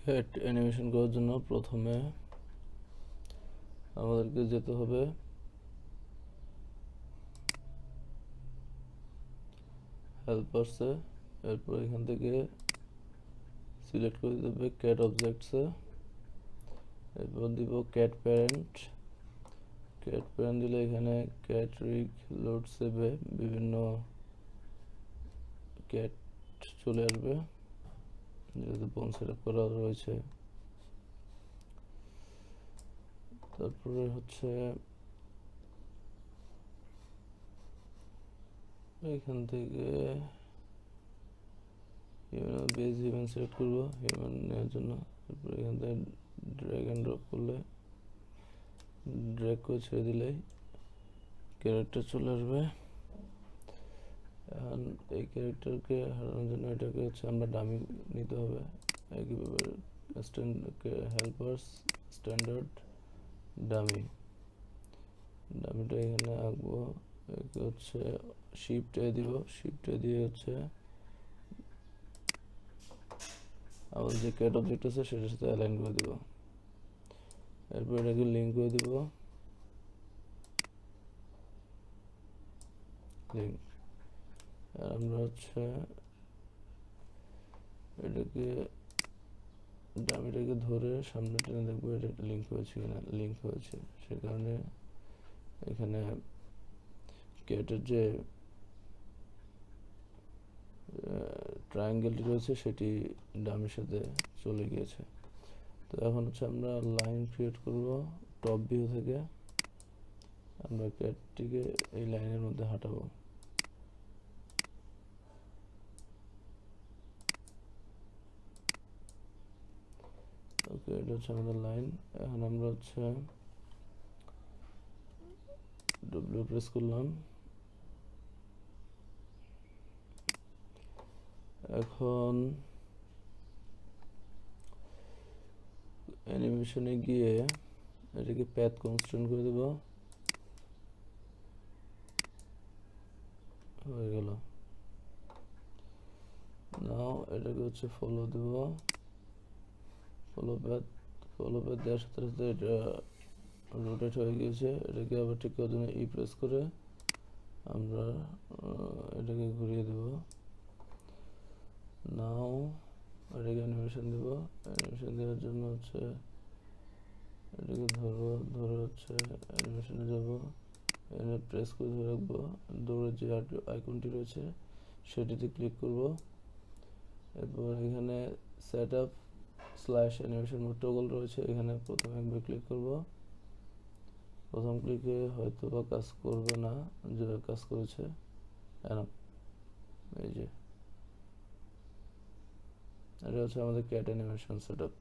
Cat animation করার জন্য প্রথমে আমাদেরকে যেতে হবে হেল্পারসে। এরপর এখান থেকে সিলেক্ট করে দিতে হবে ক্যাট অবজেক্টসে। এরপর দিব ক্যাট প্যারেন্ট। ক্যাট প্যারেন্ট দিলে এখানে ক্যাট রিগ লোড সেভে বিভিন্ন ক্যাট চলে আসবে, যেহেতু বোন সেটআপ করা রয়েছে। তারপরে হচ্ছে এখান থেকে বেস হিউম্যান সিলেক্ট করবো হিউম্যান নেওয়ার জন্য। তারপরে এখান থেকে ড্র্যাগ অ্যান্ড ড্রপ করলে, ড্র্যাগ করে ছেড়ে দিলেই ক্যারেক্টার চলে আসবে। এখন এই ক্যারেক্টারকে হারানোর জন্য এটাকে হচ্ছে আমরা ডামি নিতে হবে। একইভাবে হেল্পার্স স্ট্যান্ডার্ড ডামি, ডামিটা এখানে আঁকবো। একে হচ্ছে শিফট এ দিব, শিফট এ দিয়ে হচ্ছে আমাদের যে ক্যাট অবজেক্ট আছে সেটার সাথে অ্যালাইন করে দিব। এরপর এটাকে লিঙ্ক করে দিব, লিঙ্ক। আর আমরা হচ্ছে এটাকে ডামিটাকে ধরে সামনে টেনে দেখবো এটা লিঙ্ক হয়েছে কিনা। লিঙ্ক হয়েছে, সে কারণে এখানে ক্যাটের যে ট্রায়াঙ্গেলটি রয়েছে সেটি ডামির সাথে চলে গিয়েছে। তো এখন হচ্ছে আমরা লাইন ক্রিয়েট করব টপ ভিউ থেকে। আমরা ক্যাটটিকে এই লাইনের মধ্যে হাঁটাবো। ওকে, এটা হচ্ছে আমাদের লাইন। এখন আমরা হচ্ছে ডব্লিউ প্রেস করলাম। এখন অ্যানিমেশনে গিয়ে এটাকে প্যাথ কনস্ট্যান্ট করে দেব, হয়ে গেল। নাও এটাকে হচ্ছে ফলো দেব, ফলো প্যাথ দেওয়ার সাথে সাথে এটা রোটেট হয়ে গিয়েছে। এটাকে আবার ঠিক করার জন্য ই প্রেস করে আমরা এটাকে ঘুরিয়ে দেব। নাও এটাকে অ্যানিমেশন দেব। অ্যানিমেশন দেওয়ার জন্য হচ্ছে এটাকে ধরবো, ধরে হচ্ছে অ্যানিমেশনে যাব, এখানে প্রেস করে ধরে রাখবো। দৌড়ের যে আইকনটি রয়েছে সেটিতে ক্লিক করব। এরপর এখানে set up slash animation mode toggle রয়েছে, এখানে প্রথমে একবার ক্লিক করব। প্রথম ক্লিকে হয়তো বা কাজ করবে না, যে কাজ করেছে। এই যে এটা হচ্ছে আমাদের ক্যাট অ্যানিমেশন সেট আপ।